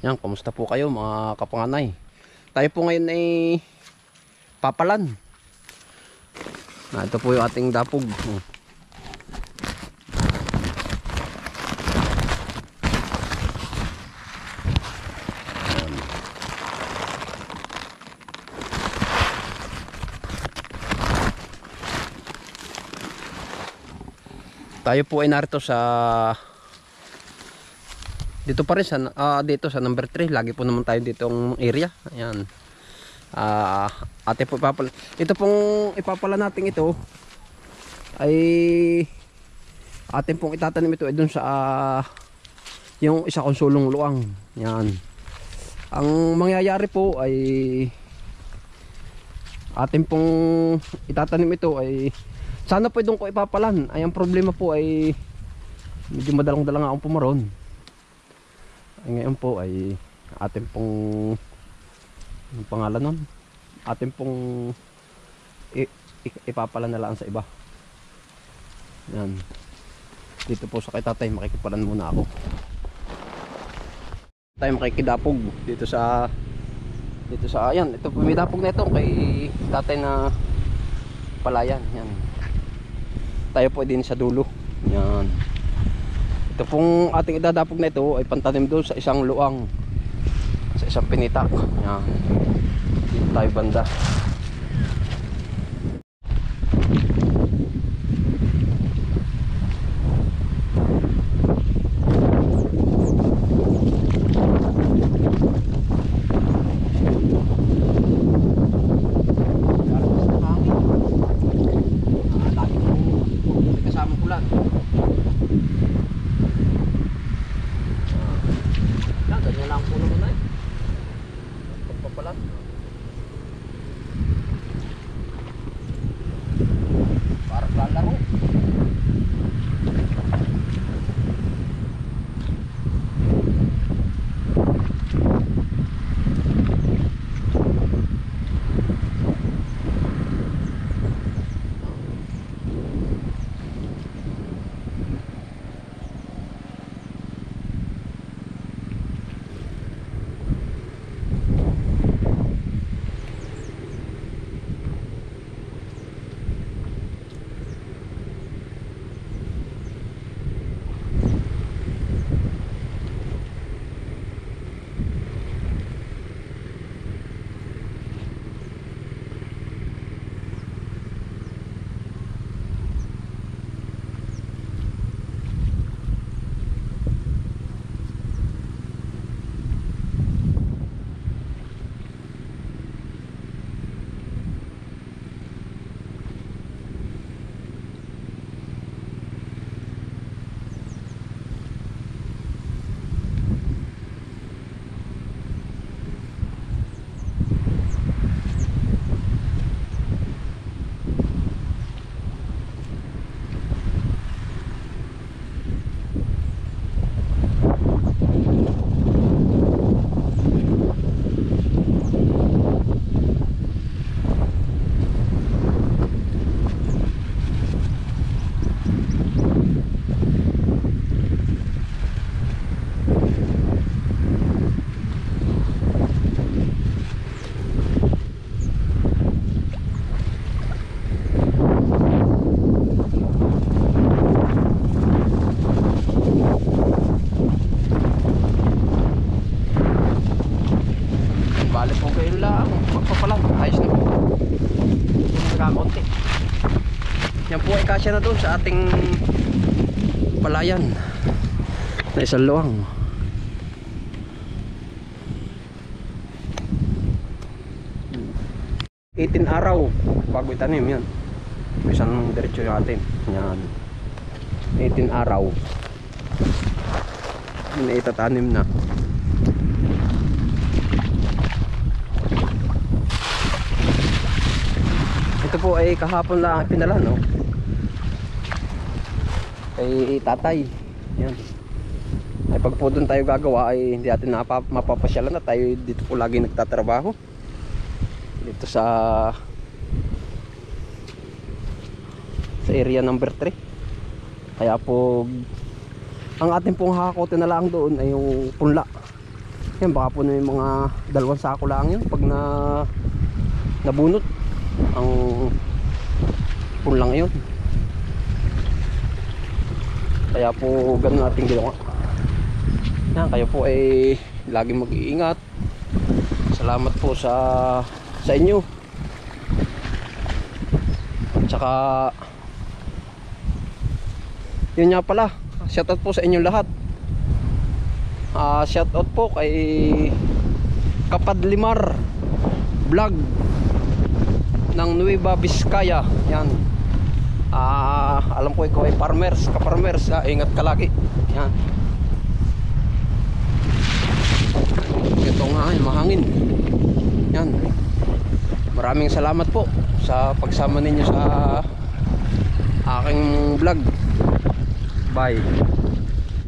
Yan, kumusta po kayo mga kapanganay? Tayo po ngayon ay papalan. Ito po yung ating dapog. Tayo po ay narito sa dito pa rin sa dito sa number 3. Lagi po naman tayo ditong area. Ayan. Ate po ipapala. Ito pong ipapala natin ito ay atin pong itatanim ito ay dun sa yung isa kong sulong luang. Yan. Ang mangyayari po ay atin pong itatanim ito ay sana po doon ko ipapalan. Ay ang problema po ay medyo madalang-dalang akong pumaron. Ay ngayon po ay atin pong ang pangalan nun, atin pong ipapala na lang sa iba. Yan. Dito po sa kay tatay makikipalan muna ako. Tayo makikidapog dito sa ayan, ito po may dapog na ito kay tatay na palayan. Yan. Tayo po din sa dulo. Yan. Ito pong ating idadapog na ito ay pantanim doon sa isang luang, sa isang pinitak. Yan. Dito tayo banda. Yan po ay kasya na doon sa ating palayan na isang luwang. Itin araw bago itanim yan. Isang diretso yung atin. Yan. 18 araw. Yan ay itatanim na. Ito po ay kahapon lang pinala, no? Kay tatay. Yan. Ay pag po doon tayo gagawa ay hindi natin mapapasyalan na tayo dito po lagi nagtatrabaho. Dito sa area number 3. Kaya po ang ating pong hakotin na lang doon ay yung punla. Yan, baka po na yung mga 2 sako lang yun pag nabunot ang pulang yun. Kaya po ganun natin ginawa. Yan, kayo po ay laging mag-iingat. Salamat po sa inyo. Tsaka yun nga pala, shoutout po sa inyong lahat. Shoutout po kay Kapadlimar Vlog ng Nueva Vizcaya. Yan. Alam ko ikaw ay kaparmers, ingat ka lagi. Yan. Ito nga ay mahangin. Yan. Maraming salamat po sa pagsama ninyo sa aking vlog. Bye.